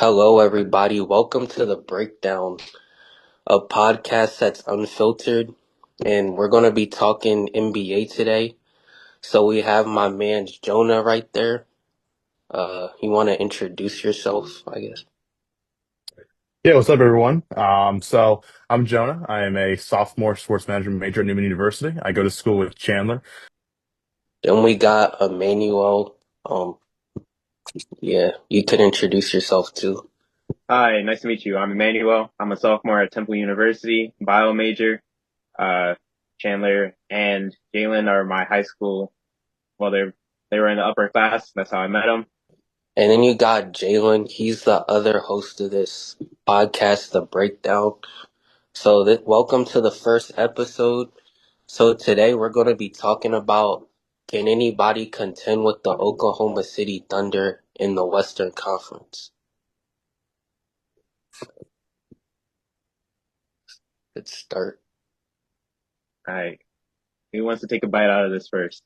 Hello, everybody. Welcome to the Breakdown, a podcast that's unfiltered, and we're going to be talking NBA today. So we have my man Jonah right there. You want to introduce yourself, I guess? Yeah, what's up, everyone? So I'm Jonah. I am a sophomore sports management major at Newman University. I go to school with Chandler. Then we got Emmanuel. Um, yeah, you could introduce yourself too. Hi, nice to meet you. I'm Emmanuel. I'm a sophomore at Temple University, bio major. Uh, Chandler and Jalen are my high school. Well, they were in the upper class. That's how I met them. And then you got Jalen. He's the other host of this podcast, The Breakdown. So welcome to the first episode. So today we're going to be talking about, can anybody contend with the Oklahoma City Thunder in the Western Conference? Let's start. All right, who wants to take a bite out of this first?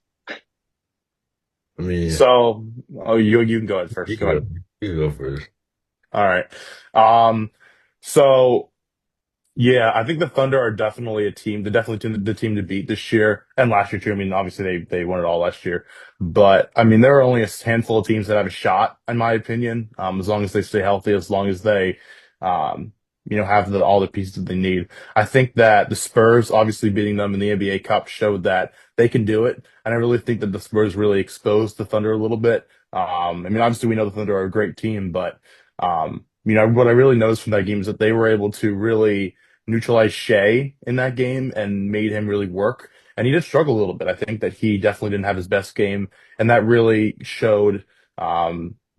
I mean, So, you can go ahead you first. Go can go, ahead. you can go first. All right. Um, so Yeah, I think the Thunder are definitely a team. They're definitely the team to beat this year and last year too. I mean, obviously they won it all last year, but I mean there are only a handful of teams that have a shot, in my opinion. As long as they stay healthy, as long as they, um, have all the pieces that they need. I think that the Spurs, obviously beating them in the NBA Cup, showed that they can do it, and I really think that the Spurs really exposed the Thunder a little bit. I mean, obviously we know the Thunder are a great team, but what I really noticed from that game is that they were able to really neutralized Shea in that game and made him really work. And he did struggle a little bit. I think that he definitely didn't have his best game, and that really showed,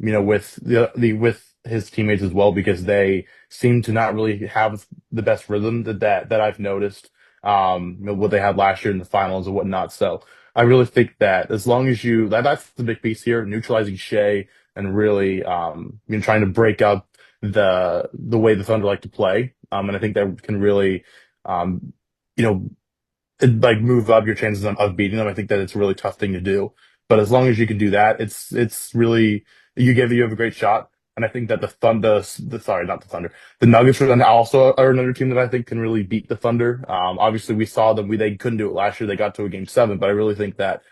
with with his teammates as well because they seem to not really have the best rhythm that I've noticed. What they had last year in the finals and whatnot. So I really think that as long as that's the big piece here, neutralizing Shea and really, trying to break up the way the Thunder like to play. And I think that can really, um, you know, like move up your chances of beating them. I think that it's a really tough thing to do. But as long as you can do that, it's really you have a great shot. And I think that the Thunder, sorry, not the Thunder, the Nuggets are also are another team that I think can really beat the Thunder. Obviously we saw them, they couldn't do it last year. They got to a game seven, but I really think that,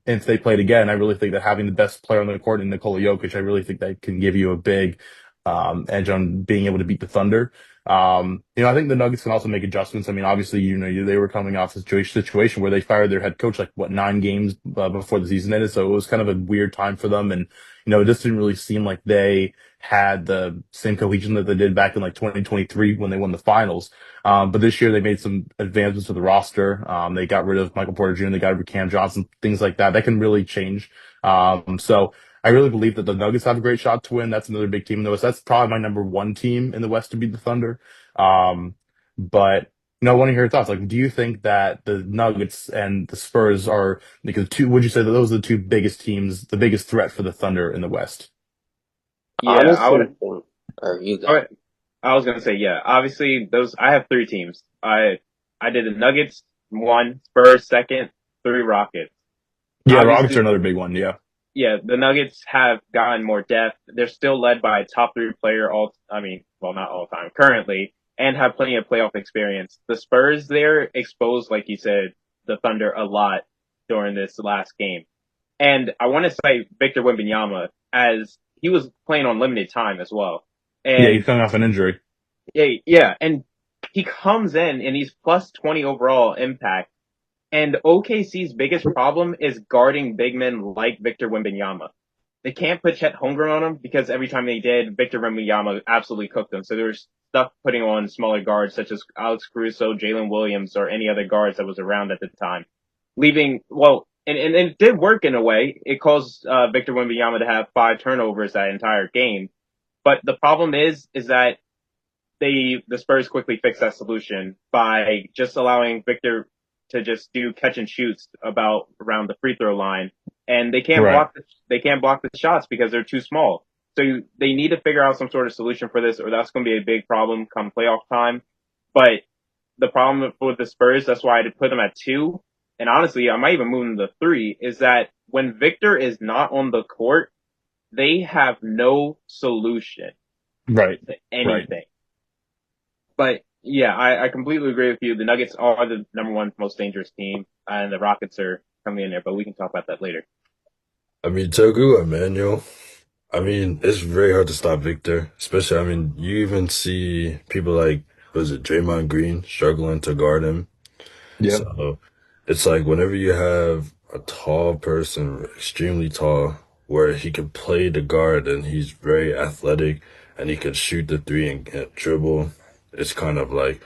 if they played again, I really think that having the best player on the court in Nikola Jokic, I really think that can give you a big, edge on being able to beat the Thunder. I think the Nuggets can also make adjustments. I mean, obviously, they were coming off a situation where they fired their head coach like what 9 games before the season ended, so it was kind of a weird time for them, and it just didn't really seem like they had the same cohesion that they did back in like 2023 when they won the finals. But this year they made some advancements to the roster. They got rid of Michael Porter Jr., they got rid of Cam Johnson, things like that. That can really change. So I really believe that the Nuggets have a great shot to win. That's another big team in the West. That's probably my number one team in the West to beat the Thunder. Um, but I want to hear your thoughts. Like, do you think that the Nuggets and the Spurs are like the two? Would you say that those are the two biggest teams, the biggest threat for the Thunder in the West? Yeah, I Honestly, would. or you All got right, I was gonna say yeah. Obviously, those I have three teams. I did the Nuggets one, Spurs second, three Rockets. Yeah, the Rockets are Obviously, another big one. Yeah, yeah, the Nuggets have gotten more depth. They're still led by a top three player I mean, well, not all time currently, and have plenty of playoff experience. The Spurs, they're exposed, like you said, the Thunder a lot during this last game. And I want to cite Victor Wembanyama as he was playing on limited time as well. yeah, he's And coming off an injury. yeah, and he comes in and he's plus 20 overall impact. And OKC's biggest problem is guarding big men like Victor Wembanyama. They can't put Chet Holmgren on him because every time they did, Victor Wembanyama absolutely cooked them. So there's stuff putting on smaller guards such as Alex Caruso, Jalen Williams, or any other guards that was around at the time. Leaving, well, and it did work in a way. It caused Victor Wembanyama to have 5 turnovers that entire game. But the problem is that the Spurs quickly fixed that solution by just allowing Victor to just do catch and shoots about around the free throw line, and Right. they can't block the shots because they're too small. So they need to figure out some sort of solution for this, or that's going to be a big problem come playoff time. But the problem with the Spurs, that's why I put them at two, and honestly, I might even move them to three. Is that when Victor is not on the court, they have no solution. Right. Right. anything. But yeah, I completely agree with you. The Nuggets are the number one most dangerous team, and the Rockets are coming in there. But we can talk about that later. I mean, to agree with Emmanuel, I mean, it's very hard to stop Victor, especially, I mean, you even see people like, was it Draymond Green struggling to guard him. Yep. So it's like whenever you have a tall person, extremely tall, where he can play the guard and he's very athletic and he can shoot the three and dribble, it's kind of like,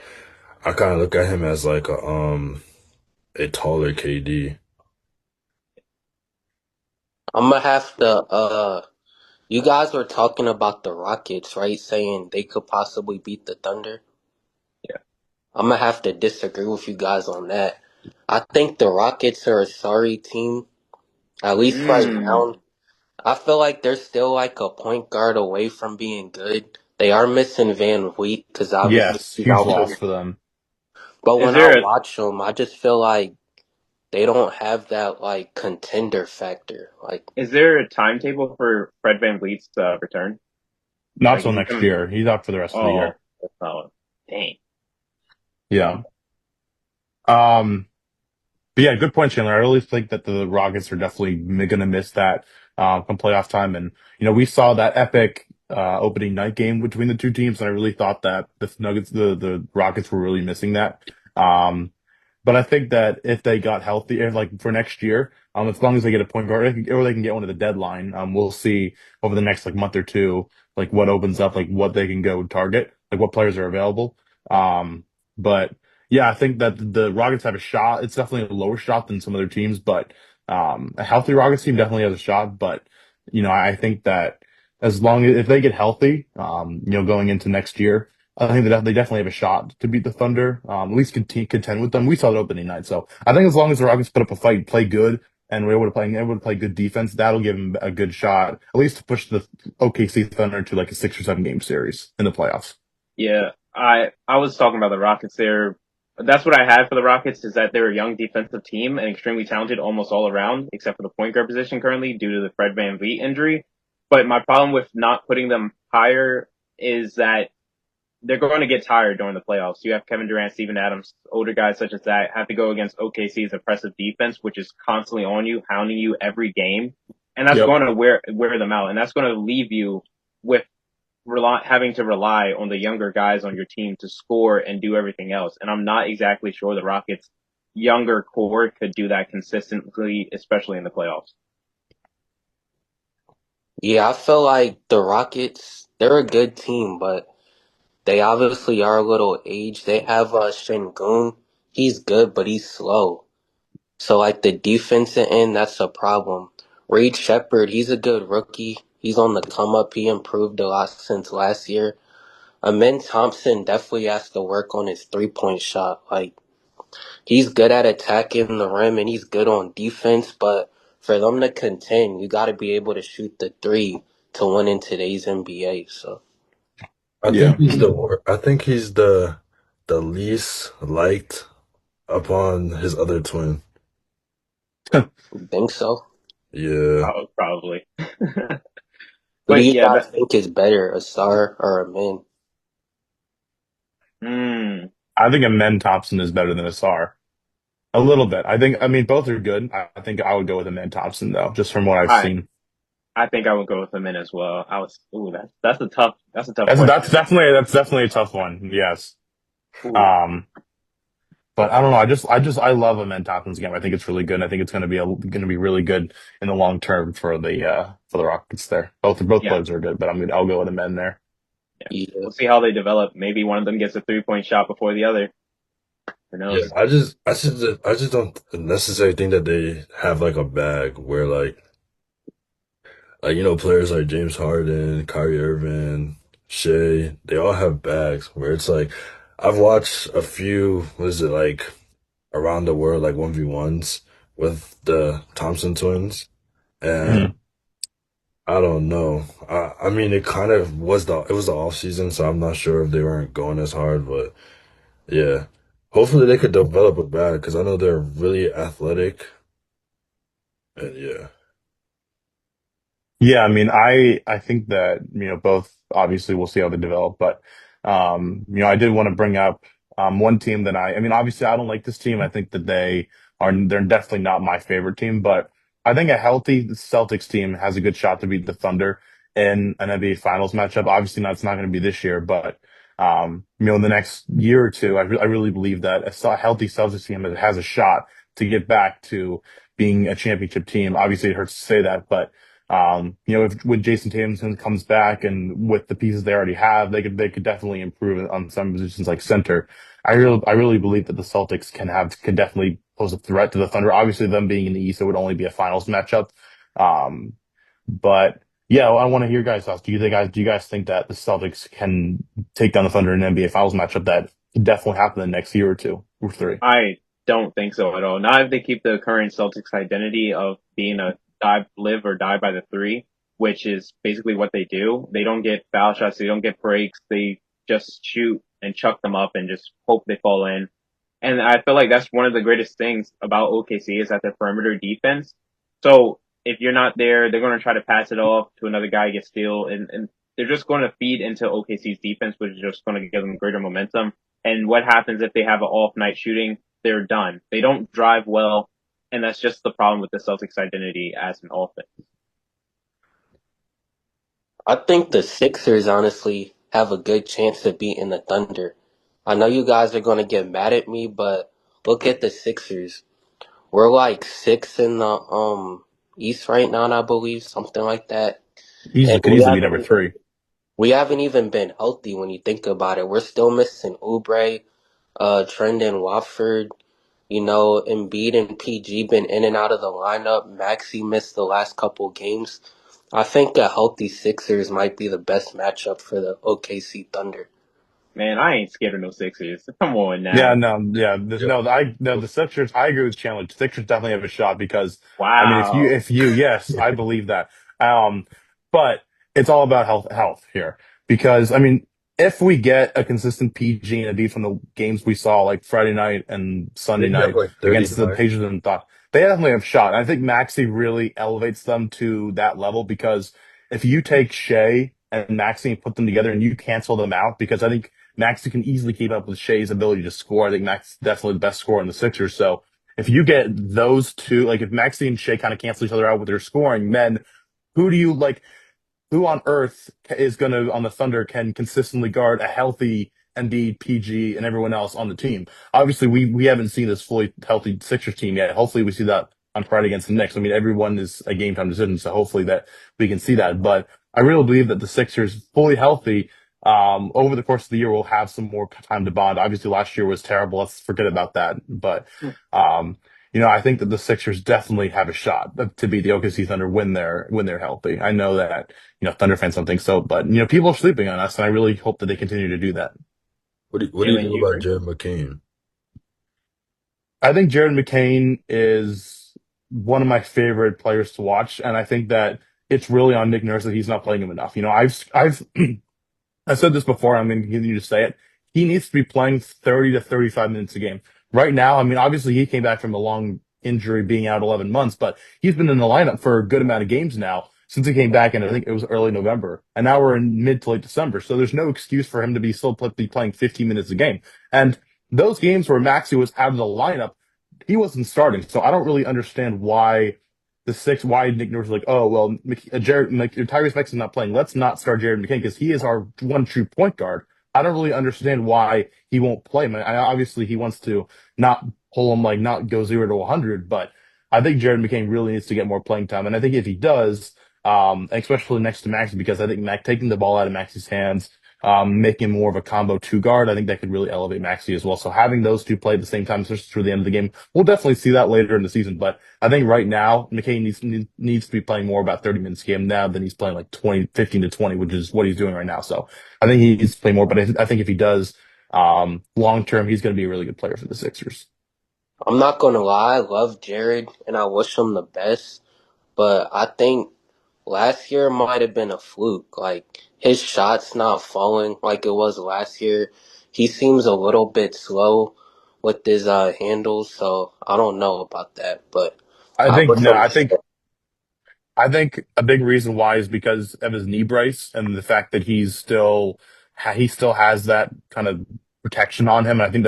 I kind of look at him as like a taller KD. I'm gonna have to. You guys were talking about the Rockets, right? Saying they could possibly beat the Thunder. Yeah. I'm gonna have to disagree with you guys on that. I think the Rockets are a sorry team, at least right Mm. now. I feel like they're still like a point guard away from being good. They are missing Van Vliet because obviously Yes. he's Huge out loss for. for them. But Is when I there a watch them, I just feel like they don't have that like contender factor. Like, is there a timetable for Fred Van VanVleet's return? Not Like, till is he next coming? year. He's out for the rest of the Oh, year. that's solid. Dang. Yeah. Um, but yeah, good point, Chandler. I really think that the Rockets are definitely going to miss that come playoff time. And we saw that epic opening night game between the two teams, and I really thought that the Rockets were really missing that. Um, but I think that if they got healthy, if, like for next year, as long as they get a point guard or they can get one at the deadline, we'll see over the next like month or two, like what opens up, like what they can go target, like what players are available. But yeah, I think that the Rockets have a shot. It's definitely a lower shot than some other teams, but a healthy Rockets team definitely has a shot. But I think that as long as if they get healthy, going into next year. I think that they definitely have a shot to beat the Thunder, at least contend with them. We saw it opening night, so I think as long as the Rockets put up a fight, play good, and we're able to play good defense, that'll give them a good shot, at least to push the OKC Thunder to like a 6 or 7 game series in the playoffs. Yeah, I was talking about the Rockets there. That's what I had for the Rockets is that they're a young defensive team and extremely talented almost all around, except for the point guard position currently due to the Fred Van VanVleet injury. But my problem with not putting them higher is that they're going to get tired during the playoffs. You have Kevin Durant, Steven Adams, older guys such as that have to go against OKC's oppressive defense, which is constantly on you, hounding you every game. And that's Yep. going to wear them out. And that's going to leave you with having to rely on the younger guys on your team to score and do everything else. And I'm not exactly sure the Rockets' younger core could do that consistently, especially in the playoffs. yeah, I feel like the Rockets, they're a good team, but they obviously are a little aged. They have Şengün. He's good, but he's slow. So like the defensive end, that's a problem. Reed Shepherd, he's a good rookie. He's on the come up. He improved a lot since last year. Amen Thompson definitely has to work on his 3-point shot. Like, he's good at attacking the rim and he's good on defense, but for them to contend, you got to be able to shoot the three to win in today's NBA. So, Yeah. I think he's the least liked upon his other twin. you think so? Yeah. Probably. Who do But you yeah, guys think is better, a star or a man? mm, I think Amen Thompson is better than Asar. A little bit. I mean, both are good. I think I would go with Amen Thompson though, just from what I've I seen. I think I would go with them in as well. That's a tough That's question. definitely a tough one. Yes. Ooh, Um, but I don't know. I love Amen Thompson's game. I think it's really good. I think it's going to be really good in the long term for the Rockets there. Both yeah, players are good, but I'll go with Amen there. yeah. Yeah. We'll see how they develop. Maybe one of them gets a 3-point shot before the other. Who Yeah, knows? I just don't necessarily think that they have like a bag where players like James Harden, Kyrie Irving, Shea, they all have bags where it's like I've watched a few, what is it like around the world like 1v1s with the Thompson twins, and Mhm. I don't know. I mean it kind of was the off season, so I'm not sure if they weren't going as hard, but yeah. Hopefully they could develop a bag because I know they're really athletic and yeah. Yeah, I mean, I think that, both obviously we'll see how they develop, but I did want to bring up one team that I mean, obviously I don't like this team. I think that they're definitely not my favorite team, but I think a healthy Celtics team has a good shot to beat the Thunder in an NBA Finals matchup. Obviously, it's not going to be this year, but in the next year or two, I really believe that a healthy Celtics team has a shot to get back to being a championship team. Obviously, it hurts to say that, but if when Jason Tatum comes back and with the pieces they already have, they could definitely improve on some positions like center. I really believe that the Celtics can definitely pose a threat to the Thunder. Obviously, them being in the East, it would only be a finals matchup. Um, but yeah, I want to hear your guys' thoughts. Do you guys think that the Celtics can take down the Thunder in an NBA finals matchup that could definitely happen in the next year or two or three? I don't think so at all. Not if they keep the current Celtics identity of being a live or die by the three, which is basically what they do. They don't get foul shots. They don't get breaks. They just shoot and chuck them up and just hope they fall in. And I feel like that's one of the greatest things about OKC is that their perimeter defense. So if you're not there, they're going to try to pass it off to another guy, get steal, and they're just going to feed into OKC's defense, which is just going to give them greater momentum. And what happens if they have an off night shooting? They're done. They don't drive well, and that's just the problem with the Celtics' identity as an offense. I think the Sixers honestly have a good chance of beating the Thunder. I know you guys are going to get mad at me, but look at the Sixers. We're like six in the East right now, I believe, something like that. Easily And could easily be number three. we haven't even been healthy when you think about it. We're still missing Oubre, Trendon Watford, Embiid and PG been in and out of the lineup. Maxey missed the last couple games. I think a healthy Sixers might be the best matchup for the OKC Thunder. Man, I ain't scared of no Sixers. Come on Yeah, now. no, yeah, there's Yeah. no, the Sixers. I agree with Chandler. The Sixers definitely have a shot because, I mean, Wow. yes, I believe that. Um, but it's all about health here because, I mean, if we get a consistent PG and a D from the games we saw like Friday night and They Sunday have night like against the 39. Pacers and thought they definitely have a shot. I think Maxey really elevates them to that level because if you take Shea and Maxey and put them together and you cancel them out, because I think Maxey can easily keep up with Shea's ability to score. I think Max is definitely the best scorer in the Sixers. So if you get those two, like if Maxey and Shea kind of cancel each other out with their scoring, then who do you like? Who on earth is going to on the Thunder can consistently guard a healthy Embiid, PG, and everyone else on the team? Obviously, we haven't seen this fully healthy Sixers team yet. Hopefully, we see that on Friday against the Knicks. I mean, everyone is a game time decision, so hopefully that we can see that. But I really believe that the Sixers fully healthy over the course of the year will have some more time to bond. Obviously, last year was terrible. Let's forget about that. But um, I think that the Sixers definitely have a shot to beat the OKC Thunder when they're healthy. I know that Thunder fans don't think so, but people are sleeping on us, and I really hope that they continue to do that. What do you Jalen, think you about agree? Jared McCain? I think Jared McCain is one of my favorite players to watch, and I think that it's really on Nick Nurse that he's not playing him enough. I said this before. I'm going to continue to say it. He needs to be playing 30 to 35 minutes a game. Right now, I mean, obviously he came back from a long injury, being out 11 months, but he's been in the lineup for a good amount of games now since he came back, and I think it was early November. And now we're in mid to late December, so there's no excuse for him to be be playing 15 minutes a game. And those games where Maxey was out of the lineup, he wasn't starting. So I don't really understand why Nick Nurse was like, oh, well, Tyrese Maxey's not playing. Let's not start Jared McCain because he is our one true point guard. I don't really understand why he won't play him. Obviously, he wants to not pull him, like not go 0 to 100, but I think Jared McCain really needs to get more playing time. And I think if he does, especially next to Maxey, because I think taking the ball out of Maxey's hands, making more of a combo two guard, I think that could really elevate Maxey as well. So having those two play at the same time, especially through the end of the game, we'll definitely see that later in the season. But I think right now, McCain needs to be playing more about 30 minutes a game now than he's playing like 15 to 20, which is what he's doing right now. So I think he needs to play more. But I think if he does, long term, he's going to be a really good player for the Sixers. I'm not gonna lie, I love Jared and I wish him the best, but I think last year might have been a fluke. Like his shot's not falling like it was last year. He seems a little bit slow with his handles, so I don't know about that, but I I think wish no, him I the think I think a big reason why is because of his knee brace and the fact that he still has that kind of protection on him. And I think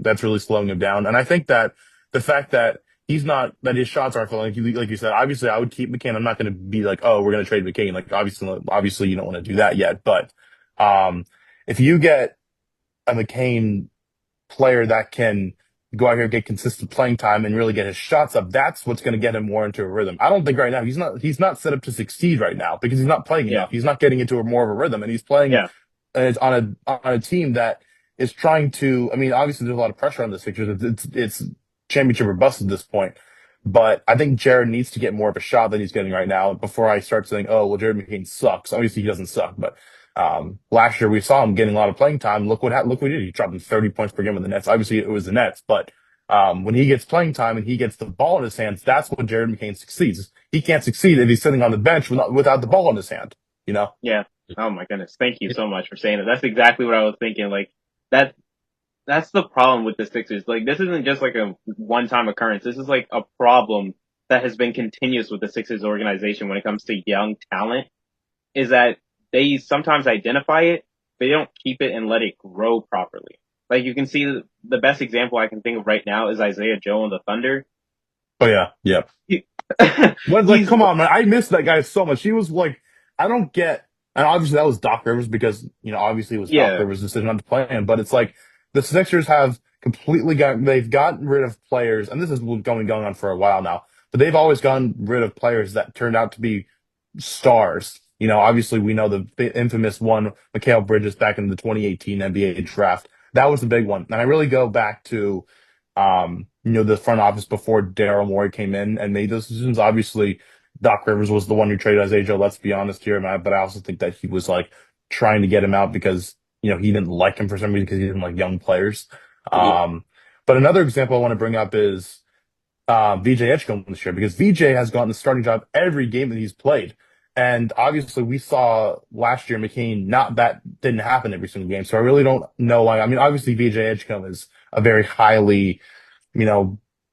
that's really slowing him down. And I think that the fact that he's not that his shots aren't falling like you said. Obviously, I would keep McCain. I'm not going to be like, oh, we're going to trade McCain. Like obviously, you don't want to do that yet. But um, if you get a McCain player that can go out here, get consistent playing time, and really get his shots up, that's what's going to get him more into a rhythm. I don't think right now he's not set up to succeed right now because he's not playing Yeah, enough. He's not getting into more of a rhythm, and he's playing yeah, on a team that is trying to. I mean, obviously there's a lot of pressure on the Sixers. It's championship or bust at this point. But I think Jared needs to get more of a shot than he's getting right now before I start saying, oh, well, Jared McCain sucks. Obviously, he doesn't suck, but last year we saw him getting a lot of playing time. Look what he did. He dropped him 30 points per game in the Nets. Obviously, it was the Nets, but when he gets playing time and he gets the ball in his hands, that's when Jared McCain succeeds. He can't succeed if he's sitting on the bench without the ball in his hand. You know? yeah. Oh my goodness. Thank you so much for saying that. That's exactly what I was thinking. Like that, that's the problem with the Sixers. Like this isn't just like a one-time occurrence. This is like a problem that has been continuous with the Sixers organization when it comes to young talent, is that they sometimes identify it, but they don't keep it and let it grow properly. Like you can see the best example I can think of right now is Isaiah Joe on the Thunder. Oh yeah, yeah. He, Like, he's come on, man. I miss that guy so much. He was like, I don't get, and obviously that was Doc Rivers because, obviously it was Doc yeah, Rivers' decision not to play him, but it's like the Sixers have they've gotten rid of players, and this is going on for a while now, but they've always gotten rid of players that turned out to be stars. Obviously we know the infamous one, Mikal Bridges back in the 2018 NBA draft. That was the big one. And I really go back to, the front office before Daryl Morey came in and made those decisions. Obviously, Doc Rivers was the one who traded Isaiah Joe. Let's be honest here, man. But I also think that he was like trying to get him out because, he didn't like him for some reason because he didn't like young players. Yeah. But another example I want to bring up is VJ Edgecombe this year because VJ has gotten the starting job every game that he's played. And obviously we saw last year McCain that didn't happen every single game. So I really don't know why. I mean, obviously VJ Edgecombe is a very highly,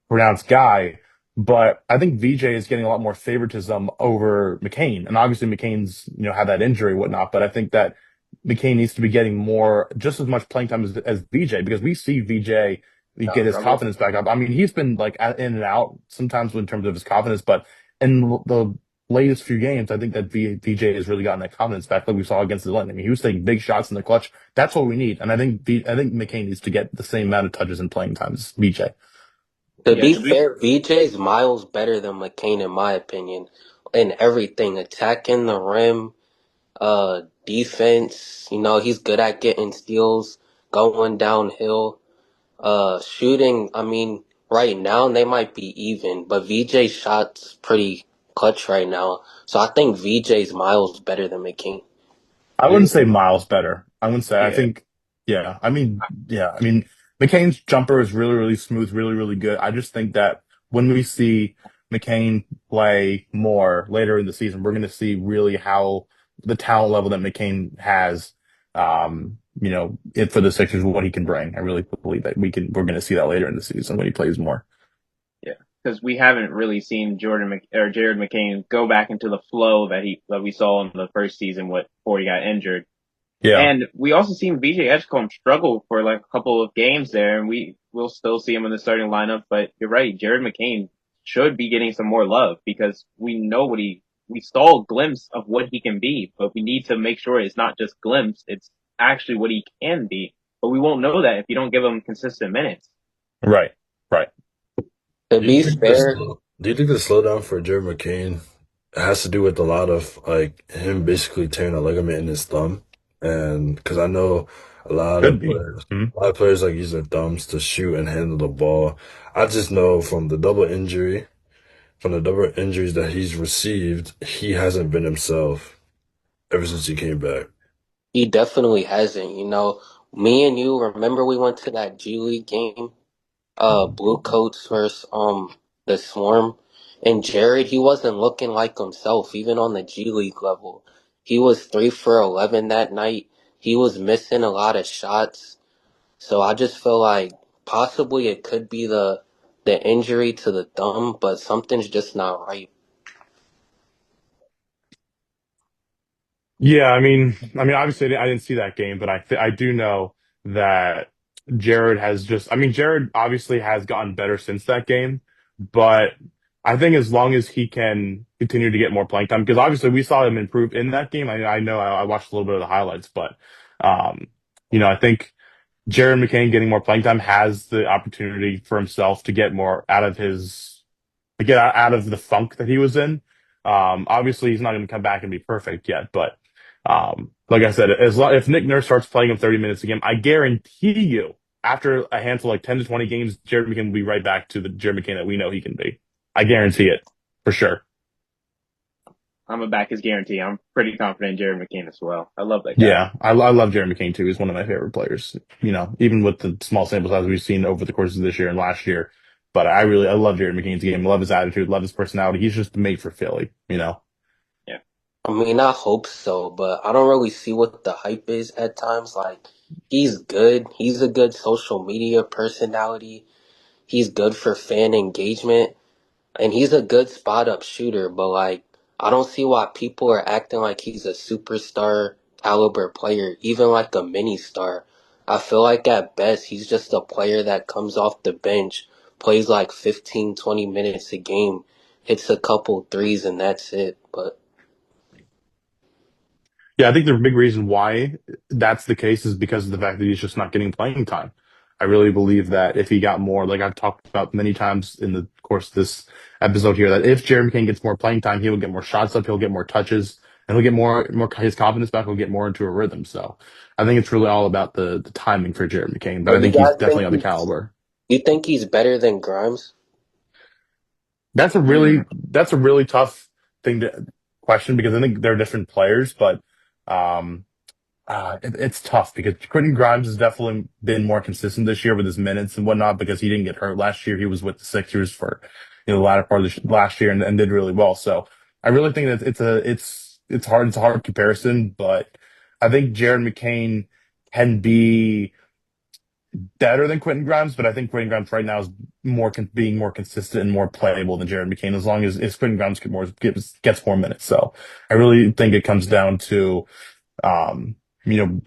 pronounced guy, but I think VJ is getting a lot more favoritism over McCain. And obviously McCain's, had that injury and whatnot, but I think that McCain needs to be getting just as much playing time as VJ because we see VJ get his Struggle. confidence back up. I mean, he's been like in and out sometimes in terms of his confidence, but in the latest few games, I think that VJ has really gotten that confidence back, like we saw against the Lightning. I mean, he was taking big shots in the clutch. That's what we need, and I think McCain needs to get the same amount of touches and playing time as VJ. To yeah. be Because we, fair, VJ's miles better than McCain in my opinion. In everything, attacking the rim, defense. He's good at getting steals, going downhill, shooting. I mean, right now they might be even, but VJ's shot's pretty clutch right now. So I think VJ's miles better than McCain. I we, wouldn't say Miles better. I wouldn't say. I yeah, think, yeah. I mean, yeah. I mean, McCain's jumper is really, really smooth, really, really good. I just think that when we see McCain play more later in the season, we're going to see really how the talent level that McCain has, for the Sixers, what he can bring. I really believe that we're going to see that later in the season when he plays more. yeah. Because we haven't really seen Jared McCain go back into the flow that we saw in the first season before he got injured. Yeah. And we also seen VJ Edgecombe struggle for like a couple of games there, and will still see him in the starting lineup. But you're right, Jared McCain should be getting some more love because we know we saw a glimpse of what he can be, but we need to make sure it's not just glimpse, it's actually what he can be. But we won't know that if you don't give him consistent minutes. Right. Right. To Do you be think the fair, slow, do you think the slowdown for Jared McCain has to do with a lot of like him basically tearing a ligament in his thumb? And because I know Could be. Mhm. a lot of players like use their thumbs to shoot and handle the ball. I just know from the double injuries that he's received, he hasn't been himself ever since he came back. he definitely hasn't. Me and you remember we went to that G League game, Blue Coats versus the Swarm, and Jared, he wasn't looking like himself even on the G League level. He was 3 for 11 that night. He was missing a lot of shots. So I just feel like possibly it could be the injury to the thumb, but something's just not right. Yeah, I mean, obviously I didn't see that game, but I do know that Jared has just, I mean, Jared obviously has gotten better since that game, but I think as long as he can continue to get more playing time, because obviously we saw him improve in that game. I know I watched a little bit of the highlights, but um, I think Jared McCain getting more playing time has the opportunity for himself to get more out of out of the funk that he was in. Obviously, he's not going to come back and be perfect yet, but like I said, if Nick Nurse starts playing him 30 minutes a game, I guarantee you, after a handful like 10 to 20 games, Jared McCain will be right back to the Jared McCain that we know he can be. I guarantee it for sure. I'm gonna back his guarantee. I'm pretty confident in Jared McCain as well. I love that guy. Yeah, I love Jared McCain too. He's one of my favorite players. Even with the small sample size we've seen over the course of this year and last year. But I love Jared McCain's game. Love his attitude. Love his personality. He's just made for Philly. Yeah. I mean, I hope so, but I don't really see what the hype is at times. Like, he's good. He's a good social media personality. He's good for fan engagement. And he's a good spot up shooter, but like, I don't see why people are acting like he's a superstar caliber player, even like a mini star. I feel like at best, he's just a player that comes off the bench, plays like 15, 20 minutes a game, hits a couple threes, and that's it. But Yeah, I think the big reason why that's the case is because of the fact that he's just not getting playing time. I really believe that if he got more, like I've talked about many times in the course of this episode here, that if Jeremy Kane gets more playing time, he will get more shots up, he'll get more touches, and he'll get more his confidence back. He'll get more into a rhythm. So I think it's really all about the timing for Jeremy Kane. But I you think he's guys definitely think on the caliber. you think he's better than Grimes? Mm. That's a really tough thing to question because I think they're different players, but um it's tough because Quentin Grimes has definitely been more consistent this year with his minutes and whatnot because he didn't get hurt last year. He was with the Sixers for the latter part of last year and did really well. So I really think that it's a hard comparison, but I think Jared McCain can be better than Quentin Grimes, but I think Quentin Grimes right now is being more consistent and more playable than Jared McCain as long as if Quentin Grimes gets more minutes. So I really think it comes down to um, you know,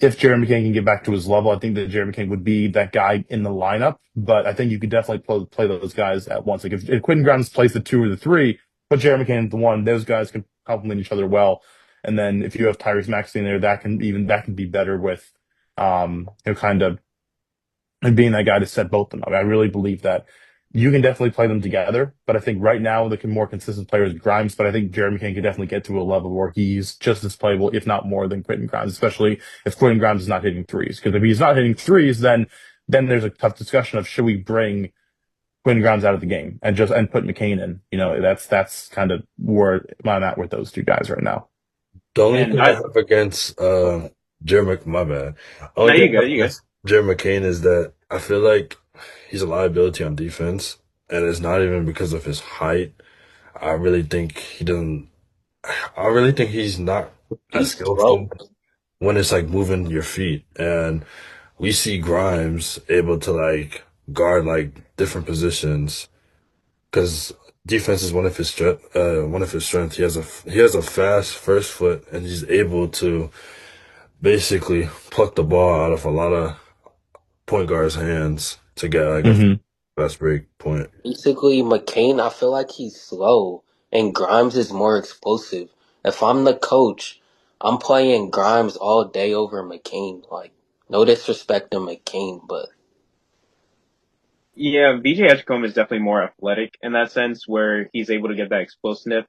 if Jeremy King can get back to his level, I think that Jeremy King would be that guy in the lineup. But I think you could definitely play those guys at once. Like if Quentin Grimes plays the two or the three, put Jeremy King at the one, those guys can complement each other well. And then if you have Tyrese Maxey in there, that can be better with kind of being that guy to set both of them up. I really believe that you can definitely play them together, but I think right now the more consistent player is Grimes, but I think Jeremy Kane can definitely get to a level where he's just as playable, if not more than Quentin Grimes, especially if Quentin Grimes is not hitting threes. Because if he's not hitting threes, then there's a tough discussion of should we bring Quentin Grimes out of the game and put McCain in. That's kind of where I'm at with those two guys right now. The only And thing I have against Jeremy, my bad. no, Only thing you I have good, you good. against Jeremy McCain is that I feel like he's a liability on defense, and it's not even because of his height. I really think he doesn't. I really think he's not as He's slow. skillful when it's like moving your feet, and we see Grimes able to like guard like different positions because defense is one of his strengths. He has a fast first foot, and he's able to basically pluck the ball out of a lot of point guards' hands to get like a Hmm. fast break point. Basically, McCain, I feel like he's slow, and Grimes is more explosive. If I'm the coach, I'm playing Grimes all day over McCain. Like, no disrespect to McCain, but Yeah, BJ Edgecombe is definitely more athletic in that sense, where he's able to get that explosiveness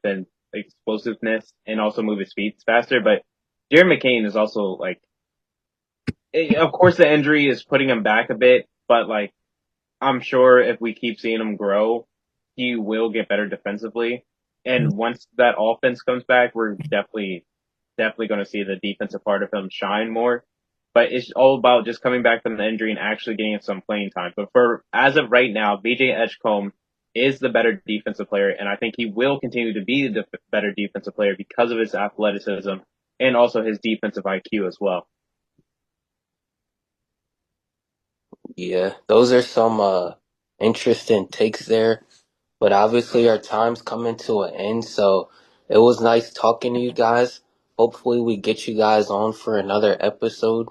and also move his feet faster. But Jared McCain is also like, of course, the injury is putting him back a bit, but like, I'm sure if we keep seeing him grow, he will get better defensively. And once that offense comes back, we're definitely going to see the defensive part of him shine more. But it's all about just coming back from the injury and actually getting some playing time. But for as of right now, BJ Edgecombe is the better defensive player, and I think he will continue to be the better defensive player because of his athleticism and also his defensive IQ as well. yeah, those are some interesting takes there. But obviously, our time's coming to an end, so it was nice talking to you guys. Hopefully we get you guys on for another episode.